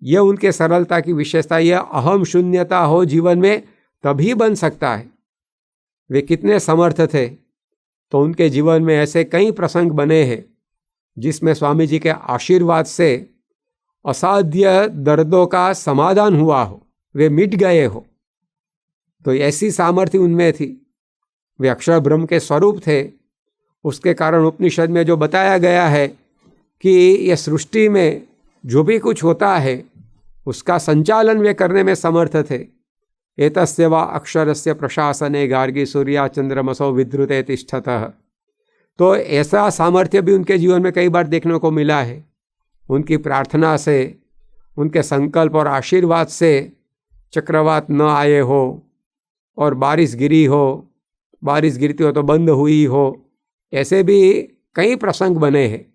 यह उनके सरलता की विशेषता। यह अहम शून्यता हो जीवन में तभी बन सकता है। वे कितने समर्थ थे, तो उनके जीवन में ऐसे कई प्रसंग बने हैं जिसमें स्वामी जी के आशीर्वाद से असाध्य दर्दों का समाधान हुआ हो, वे मिट गए हो। तो ऐसी सामर्थ्य उनमें थी। वे अक्षर ब्रह्म के स्वरूप थे। उसके कारण उपनिषद में जो बताया गया है कि यह सृष्टि में जो भी कुछ होता है उसका संचालन वे करने में समर्थ थे। एतस्य वा अक्षरस्य प्रशासने गार्गी सूर्या चंद्रमसो विद्रुते तिष्ठतः। तो ऐसा सामर्थ्य भी उनके जीवन में कई बार देखने को मिला है। उनकी प्रार्थना से, उनके संकल्प और आशीर्वाद से चक्रवात न आए हो और बारिश गिरी हो, बारिश गिरती हो तो बंद हुई हो, ऐसे भी कई प्रसंग बने हैं।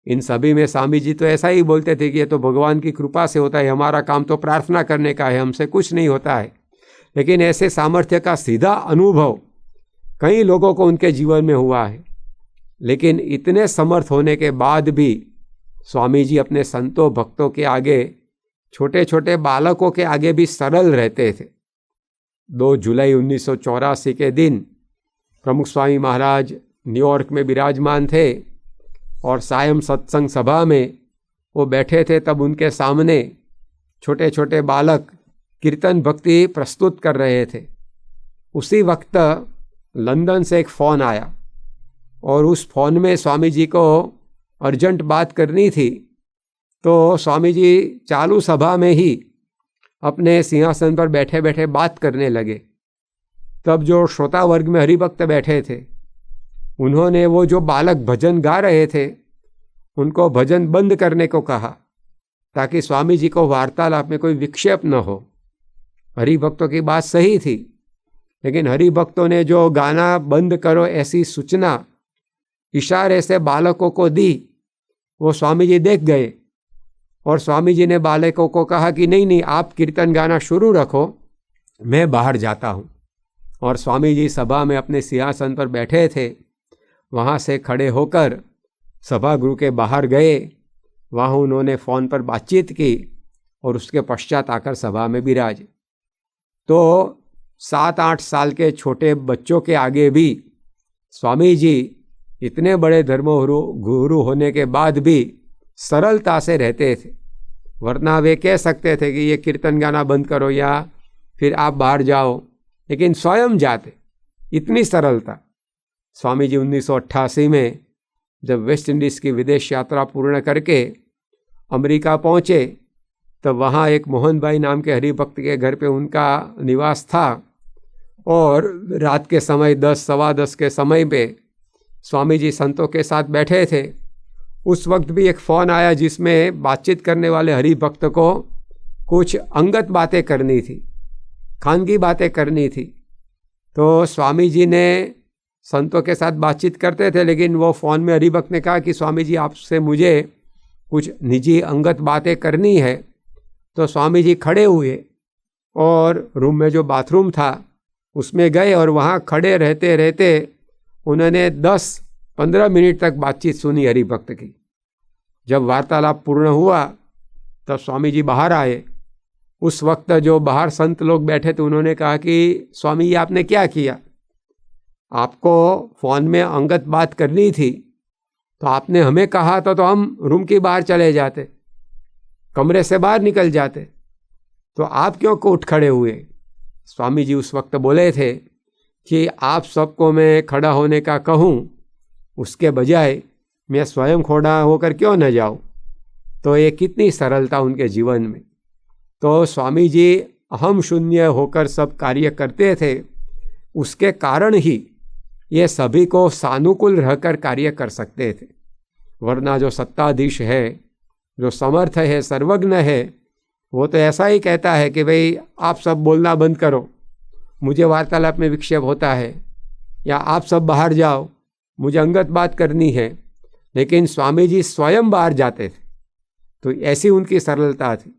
इन सभी में स्वामी जी तो ऐसा ही बोलते थे कि ये तो भगवान की कृपा से होता है, हमारा काम तो प्रार्थना करने का है, हमसे कुछ नहीं होता है। लेकिन ऐसे सामर्थ्य का सीधा अनुभव कई लोगों को उनके जीवन में हुआ है। लेकिन इतने समर्थ होने के बाद भी स्वामी जी अपने संतों भक्तों के आगे, छोटे छोटे बालकों के आगे भी सरल रहते थे। 2 जुलाई 1984 के दिन प्रमुख स्वामी महाराज न्यूयॉर्क में विराजमान थे और सायं सत्संग सभा में वो बैठे थे। तब उनके सामने छोटे छोटे बालक कीर्तन भक्ति प्रस्तुत कर रहे थे। उसी वक्त लंदन से एक फ़ोन आया और उस फ़ोन में स्वामी जी को अर्जेंट बात करनी थी। तो स्वामी जी चालू सभा में ही अपने सिंहासन पर बैठे बैठे बात करने लगे। तब जो श्रोता वर्ग में हरिभक्त बैठे थे, उन्होंने वो जो बालक भजन गा रहे थे उनको भजन बंद करने को कहा, ताकि स्वामी जी को वार्तालाप में कोई विक्षेप न हो। हरिभक्तों की बात सही थी, लेकिन हरिभक्तों ने जो गाना बंद करो ऐसी सूचना इशारे से बालकों को दी, वो स्वामी जी देख गए और स्वामी जी ने बालकों को कहा कि नहीं नहीं, आप कीर्तन गाना शुरू रखो, मैं बाहर जाता हूँ। और स्वामी जी सभा में अपने सिंहासन पर बैठे थे, वहाँ से खड़े होकर सभागृह के बाहर गए। वहाँ उन्होंने फ़ोन पर बातचीत की और उसके पश्चात आकर सभा में विराजे। तो 7-8 साल के छोटे बच्चों के आगे भी स्वामी जी इतने बड़े धर्मगुरु होने के बाद भी सरलता से रहते थे। वरना वे कह सकते थे कि ये कीर्तन गाना बंद करो या फिर आप बाहर जाओ, लेकिन स्वयं जाते। इतनी सरलता। स्वामी जी 1988 में जब वेस्ट इंडीज़ की विदेश यात्रा पूर्ण करके अमेरिका पहुँचे, तब वहाँ एक मोहन भाई नाम के हरिभक्त के घर पे उनका निवास था। और रात के समय 10 सवा 10 के समय पे स्वामी जी संतों के साथ बैठे थे। उस वक्त भी एक फ़ोन आया जिसमें बातचीत करने वाले हरिभक्त को कुछ अंगत बातें करनी थी, खानगी बातें करनी थी। तो स्वामी जी ने संतों के साथ बातचीत करते थे, लेकिन वो फ़ोन में हरिभक्त ने कहा कि स्वामी जी आपसे मुझे कुछ निजी अंगत बातें करनी है। तो स्वामी जी खड़े हुए और रूम में जो बाथरूम था उसमें गए और वहाँ खड़े रहते रहते उन्होंने 10-15 मिनट तक बातचीत सुनी हरिभक्त की। जब वार्तालाप पूर्ण हुआ तब स्वामी जी बाहर आए। उस वक्त जो बाहर संत लोग बैठे थे उन्होंने कहा कि स्वामी ये आपने क्या किया? आपको फ़ोन में अंगत बात करनी थी तो आपने हमें कहा था तो हम रूम के बाहर चले जाते, कमरे से बाहर निकल जाते, तो आप क्यों को उठ खड़े हुए? स्वामी जी उस वक्त बोले थे कि आप सबको मैं खड़ा होने का कहूँ, उसके बजाय मैं स्वयं खड़ा होकर क्यों न जाऊँ। तो ये कितनी सरलता उनके जीवन में। तो स्वामी जी अहम शून्य होकर सब कार्य करते थे, उसके कारण ही ये सभी को सानुकूल रहकर कार्य कर सकते थे। वरना जो सत्ताधीश है, जो समर्थ है, सर्वज्ञ है, वो तो ऐसा ही कहता है कि भाई आप सब बोलना बंद करो, मुझे वार्तालाप में विक्षेप होता है, या आप सब बाहर जाओ, मुझे अंगत बात करनी है। लेकिन स्वामी जी स्वयं बाहर जाते थे। तो ऐसी उनकी सरलता थी।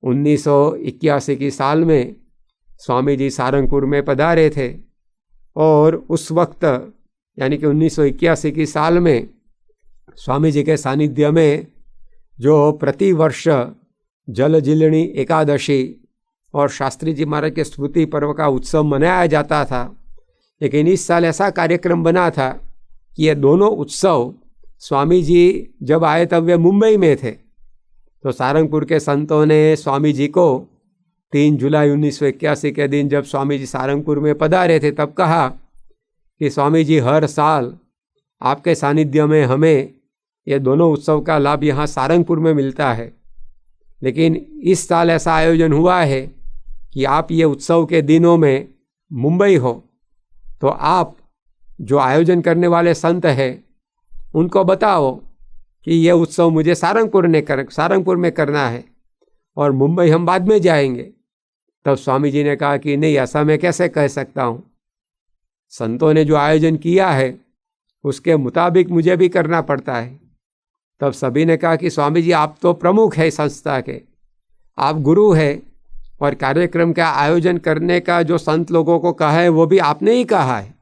1981 की साल में स्वामी जी सारंगपुर में पधारे थे और उस वक्त यानी कि 1981 की साल में स्वामी जी के सानिध्य में जो प्रतिवर्ष जल जीलनी एकादशी और शास्त्री जी महाराज के स्मृति पर्व का उत्सव मनाया जाता था, लेकिन इस साल ऐसा कार्यक्रम बना था कि ये दोनों उत्सव स्वामी जी जब आए तब वे मुंबई में थे। तो सारंगपुर के संतों ने स्वामी जी को 3 जुलाई 1981 के दिन जब स्वामी जी सारंगपुर में पधारे थे तब कहा कि स्वामी जी हर साल आपके सानिध्य में हमें ये दोनों उत्सव का लाभ यहाँ सारंगपुर में मिलता है, लेकिन इस साल ऐसा आयोजन हुआ है कि आप ये उत्सव के दिनों में मुंबई हो, तो आप जो आयोजन करने वाले संत हैं उनको बताओ कि ये उत्सव मुझे सारंगपुर में करना है और मुंबई हम बाद में जाएंगे। तब स्वामी जी ने कहा कि नहीं, ऐसा मैं कैसे कह सकता हूँ, संतों ने जो आयोजन किया है उसके मुताबिक मुझे भी करना पड़ता है। तब सभी ने कहा कि स्वामी जी आप तो प्रमुख है संस्था के, आप गुरु है, और कार्यक्रम का आयोजन करने का जो संत लोगों को कहा है वो भी आपने ही कहा है,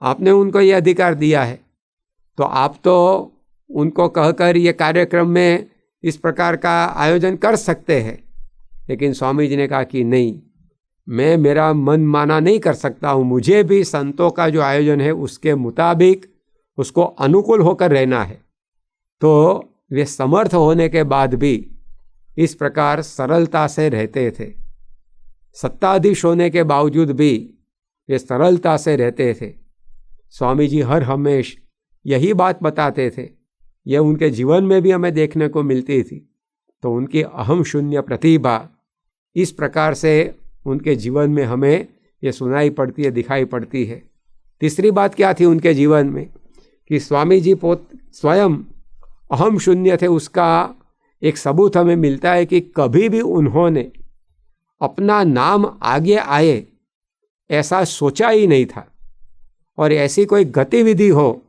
आपने उनको ये अधिकार दिया है, तो आप तो उनको कहकर ये कार्यक्रम में इस प्रकार का आयोजन कर सकते हैं। लेकिन स्वामी जी ने कहा कि नहीं, मैं मेरा मन माना नहीं कर सकता हूँ, मुझे भी संतों का जो आयोजन है उसके मुताबिक उसको अनुकूल होकर रहना है। तो वे समर्थ होने के बाद भी इस प्रकार सरलता से रहते थे, सत्ताधीश होने के बावजूद भी वे सरलता से रहते थे। स्वामी जी हर हमेश यही बात बताते थे, यह उनके जीवन में भी हमें देखने को मिलती थी। तो उनकी अहम शून्य प्रतिभा इस प्रकार से उनके जीवन में हमें ये सुनाई पड़ती है, दिखाई पड़ती है। तीसरी बात क्या थी उनके जीवन में कि स्वामी जी स्वयं अहम शून्य थे, उसका एक सबूत हमें मिलता है कि कभी भी उन्होंने अपना नाम आगे आए ऐसा सोचा ही नहीं था, और ऐसी कोई गतिविधि हो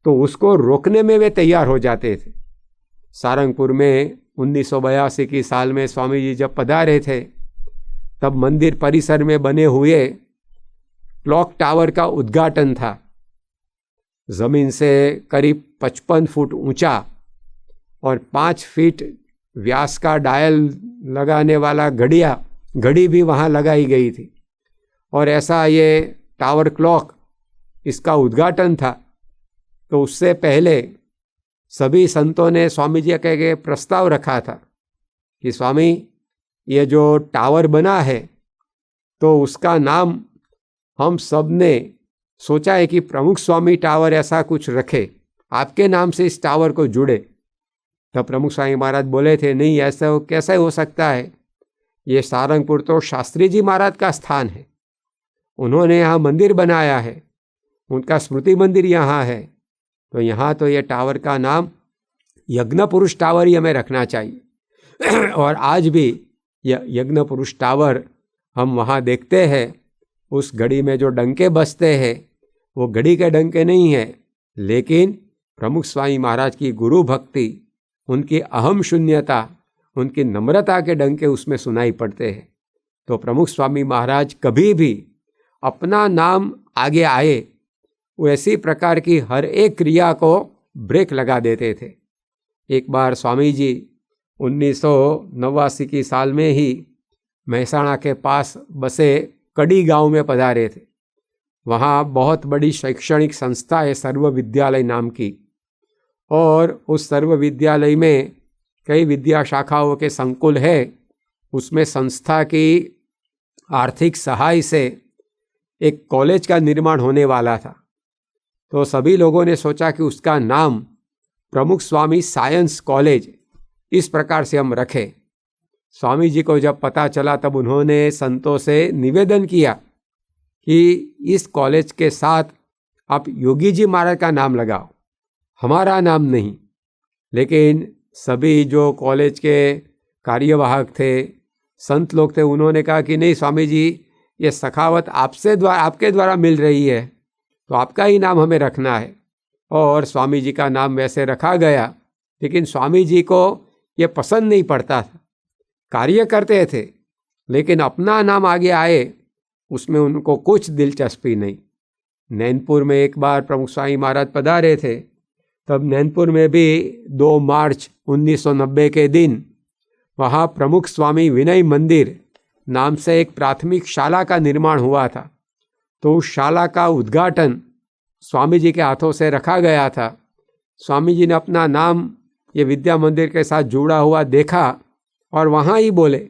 तो उसको रोकने में वे तैयार हो जाते थे। सारंगपुर में 1982 की साल में स्वामी जी जब पधारे थे तब मंदिर परिसर में बने हुए क्लॉक टावर का उद्घाटन था। ज़मीन से करीब 55 फुट ऊंचा और 5 फीट व्यास का डायल लगाने वाला घड़ी भी वहाँ लगाई गई थी, और ऐसा ये टावर क्लॉक इसका उद्घाटन था। तो उससे पहले सभी संतों ने स्वामी जी के प्रस्ताव रखा था कि स्वामी ये जो टावर बना है तो उसका नाम हम सब ने सोचा है कि प्रमुख स्वामी टावर ऐसा कुछ रखे, आपके नाम से इस टावर को जुड़े। तब प्रमुख स्वामी महाराज बोले थे, नहीं, ऐसा कैसे हो सकता है, ये सारंगपुर तो शास्त्री जी महाराज का स्थान है, उन्होंने यहाँ मंदिर बनाया है, उनका स्मृति मंदिर यहाँ है, तो यहाँ तो ये टावर का नाम यज्ञ पुरुष टावर ही हमें रखना चाहिए। और आज भी यज्ञ पुरुष टावर हम वहाँ देखते हैं, उस घड़ी में जो डंके बजते हैं वो घड़ी के डंके नहीं हैं, लेकिन प्रमुख स्वामी महाराज की गुरु भक्ति, उनकी अहम शून्यता, उनकी नम्रता के डंके उसमें सुनाई पड़ते हैं। तो प्रमुख स्वामी महाराज कभी भी अपना नाम आगे आए वैसी प्रकार की हर एक क्रिया को ब्रेक लगा देते थे। एक बार स्वामी जी 1989 की साल में ही महसाणा के पास बसे कड़ी गांव में पधारे थे। वहाँ बहुत बड़ी शैक्षणिक संस्था है सर्व विद्यालय नाम की, और उस सर्व विद्यालय में कई विद्या शाखाओं के संकुल है। उसमें संस्था की आर्थिक सहाय से एक कॉलेज का निर्माण होने वाला था। तो सभी लोगों ने सोचा कि उसका नाम प्रमुख स्वामी साइंस कॉलेज इस प्रकार से हम रखें। स्वामी जी को जब पता चला तब उन्होंने संतों से निवेदन किया कि इस कॉलेज के साथ आप योगी जी महाराज का नाम लगाओ, हमारा नाम नहीं। लेकिन सभी जो कॉलेज के कार्यवाहक थे, संत लोग थे, उन्होंने कहा कि नहीं स्वामी जी, ये सखावत आपके द्वारा मिल रही है, तो आपका ही नाम हमें रखना है। और स्वामी जी का नाम वैसे रखा गया, लेकिन स्वामी जी को ये पसंद नहीं पड़ता था। कार्य करते थे लेकिन अपना नाम आगे आए उसमें उनको कुछ दिलचस्पी नहीं। नैनपुर में एक बार प्रमुख स्वामी महाराज पधारे थे, तब नैनपुर में भी 2 मार्च 1990 के दिन वहाँ प्रमुख स्वामी विनय मंदिर नाम से एक प्राथमिक शाला का निर्माण हुआ था। तो उस शाला का उद्घाटन स्वामी जी के हाथों से रखा गया था। स्वामी जी ने अपना नाम ये विद्या मंदिर के साथ जुड़ा हुआ देखा और वहाँ ही बोले,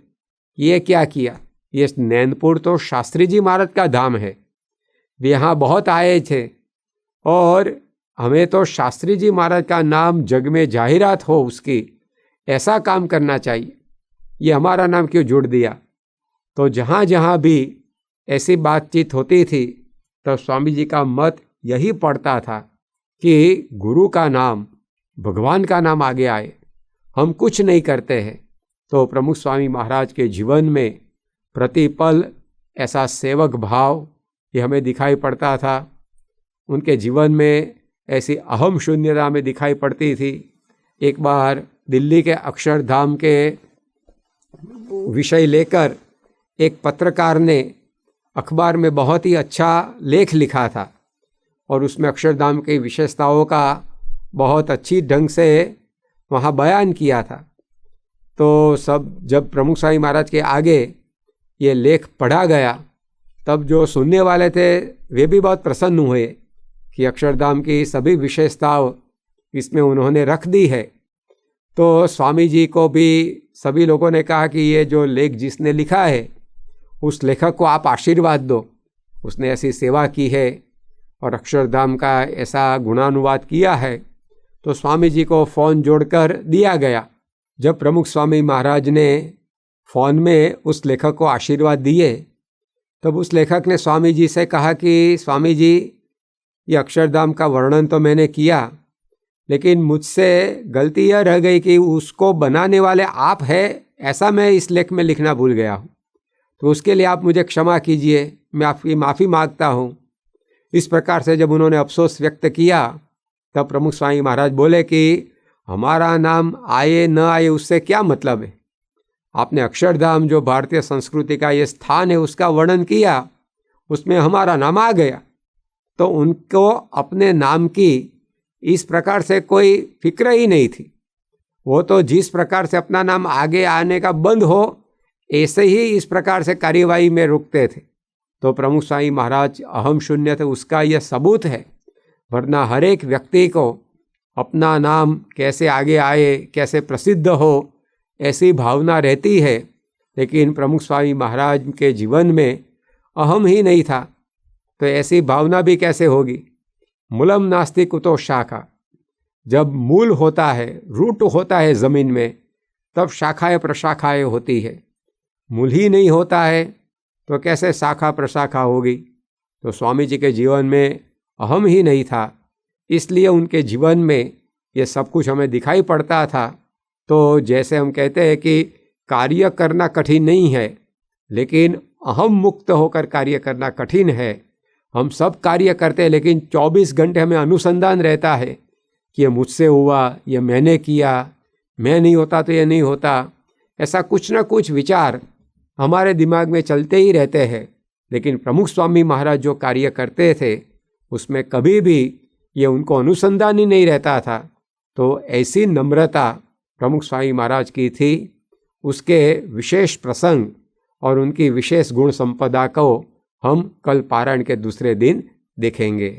ये क्या किया, ये नैनपुर तो शास्त्री जी महाराज का धाम है, वे यहाँ बहुत आए थे और हमें तो शास्त्री जी महाराज का नाम जग में जाहिरात हो उसकी, ऐसा काम करना चाहिए, ये हमारा नाम क्यों जुड़ दिया। तो जहाँ जहाँ भी ऐसी बातचीत होती थी तब स्वामी जी का मत यही पड़ता था कि गुरु का नाम, भगवान का नाम आगे आए, हम कुछ नहीं करते हैं। तो प्रमुख स्वामी महाराज के जीवन में प्रतिपल ऐसा सेवक भाव ये हमें दिखाई पड़ता था। उनके जीवन में ऐसी अहम शून्यता में दिखाई पड़ती थी। एक बार दिल्ली के अक्षरधाम के विषय लेकर एक पत्रकार ने अखबार में बहुत ही अच्छा लेख लिखा था और उसमें अक्षरधाम की विशेषताओं का बहुत अच्छी ढंग से वहाँ बयान किया था। तो सब जब प्रमुख स्वामी महाराज के आगे ये लेख पढ़ा गया तब जो सुनने वाले थे वे भी बहुत प्रसन्न हुए कि अक्षरधाम की सभी विशेषताओं इसमें उन्होंने रख दी है। तो स्वामी जी को भी सभी लोगों ने कहा कि ये जो लेख जिसने लिखा है उस लेखक को आप आशीर्वाद दो, उसने ऐसी सेवा की है और अक्षरधाम का ऐसा गुणानुवाद किया है। तो स्वामी जी को फ़ोन जोड़कर दिया गया। जब प्रमुख स्वामी महाराज ने फ़ोन में उस लेखक को आशीर्वाद दिए तब उस लेखक ने स्वामी जी से कहा कि स्वामी जी, ये अक्षरधाम का वर्णन तो मैंने किया, लेकिन मुझसे गलती यह रह गई कि उसको बनाने वाले आप हैं ऐसा मैं इस लेख में लिखना भूल गया हूँ, तो उसके लिए आप मुझे क्षमा कीजिए, मैं आपकी माफ़ी मांगता हूँ। इस प्रकार से जब उन्होंने अफसोस व्यक्त किया तब प्रमुख स्वामी महाराज बोले कि हमारा नाम आए न आए उससे क्या मतलब है, आपने अक्षरधाम जो भारतीय संस्कृति का ये स्थान है उसका वर्णन किया, उसमें हमारा नाम आ गया। तो उनको अपने नाम की इस प्रकार से कोई फिक्र ही नहीं थी। वो तो जिस प्रकार से अपना नाम आगे आने का बंद हो ऐसे ही इस प्रकार से कार्यवाही में रुकते थे। तो प्रमुख स्वामी महाराज अहम शून्य थे, उसका यह सबूत है। वरना हर एक व्यक्ति को अपना नाम कैसे आगे आए, कैसे प्रसिद्ध हो, ऐसी भावना रहती है, लेकिन प्रमुख स्वामी महाराज के जीवन में अहम ही नहीं था। तो ऐसी भावना भी कैसे होगी। मूलम नास्ति कुतो शाखा, जब मूल होता है, रूट होता है ज़मीन में, तब शाखाएं प्रशाखाएं होती है। मूल ही नहीं होता है तो कैसे शाखा प्रशाखा होगी। तो स्वामी जी के जीवन में अहम ही नहीं था, इसलिए उनके जीवन में ये सब कुछ हमें दिखाई पड़ता था। तो जैसे हम कहते हैं कि कार्य करना कठिन नहीं है, लेकिन अहम मुक्त होकर कार्य करना कठिन है। हम सब कार्य करते हैं, लेकिन 24 घंटे हमें अनुसंधान रहता है कि ये मुझसे हुआ, ये मैंने किया, मैं नहीं होता तो ये नहीं होता। ऐसा कुछ ना कुछ विचार हमारे दिमाग में चलते ही रहते हैं। लेकिन प्रमुख स्वामी महाराज जो कार्य करते थे उसमें कभी भी ये उनको अनुसंधान ही नहीं रहता था। तो ऐसी नम्रता प्रमुख स्वामी महाराज की थी। उसके विशेष प्रसंग और उनकी विशेष गुण संपदा को हम कल पारायण के दूसरे दिन देखेंगे।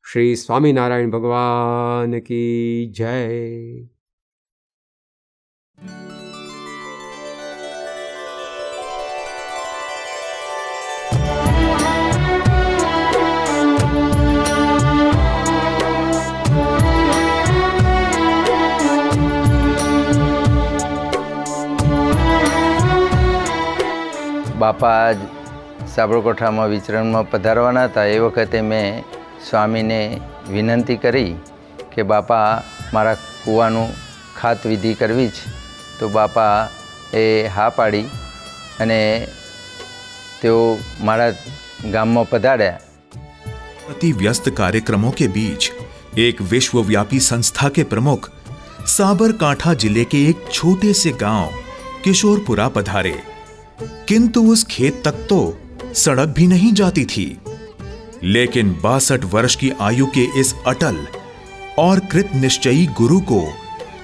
श्री स्वामीनारायण भगवान की जय। બાપા આજ સાબરકોઠામાં વિચરણમાં પધારવાના હતા એ વખતે મેં સ્વામીને વિનંતી કરી કે બાપા મારા કૂવાનું ખાત વિધિ કરવી છે, તો બાપા એ હા પાડી અને તેઓ મારા ગામમાં પધાર્યા। अति व्यस्त कार्यक्रमों के बीच एक विश्वव्यापी संस्था के प्रमुख साबरकांठा जिले के एक छोटे से गांव किशोरपुरा पधारे, किंतु उस खेत तक तो सड़क भी नहीं जाती थी। लेकिन 62 वर्ष की आयु के इस अटल और कृत निश्चयी गुरु को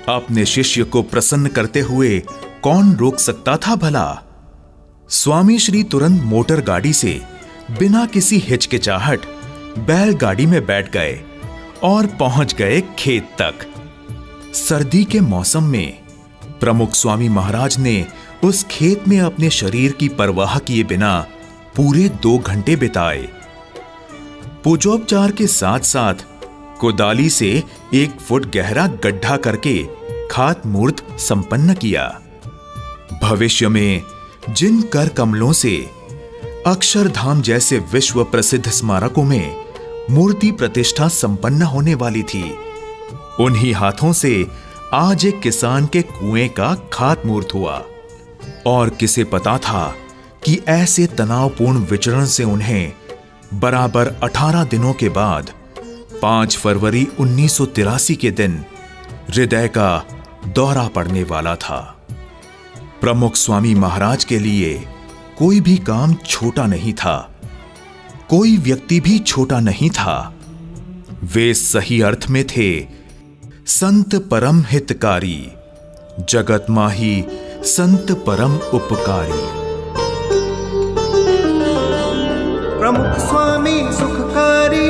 अपने शिष्य को प्रसन्न करते हुए कौन रोक सकता था भला। स्वामी श्री तुरंत मोटर गाड़ी से बिना किसी हिचकिचाहट बैलगाड़ी में बैठ गए और पहुंच गए खेत तक। सर्दी के मौसम में प्रमुख स्वामी महाराज ने उस खेत में अपने शरीर की परवाह किए बिना पूरे 2 घंटे बिताए। पूजोपचार के साथ साथ कुदाली से 1 फुट गहरा गड्ढा करके खात मूर्त संपन्न किया। भविष्य में जिन कर कमलों से अक्षरधाम जैसे विश्व प्रसिद्ध स्मारकों में मूर्ति प्रतिष्ठा संपन्न होने वाली थी, उन्हीं हाथों से आज एक किसान के कुएं का खात मूर्त हुआ। और किसे पता था कि ऐसे तनावपूर्ण विचरण से उन्हें बराबर 18 दिनों के बाद 5 फरवरी 1983 के दिन हृदय का दौरा पड़ने वाला था। प्रमुख स्वामी महाराज के लिए कोई भी काम छोटा नहीं था, कोई व्यक्ति भी छोटा नहीं था। वे सही अर्थ में थे संत परम हितकारी, जगत माही संत परम उपकारी। प्रमुख स्वामी सुखकारी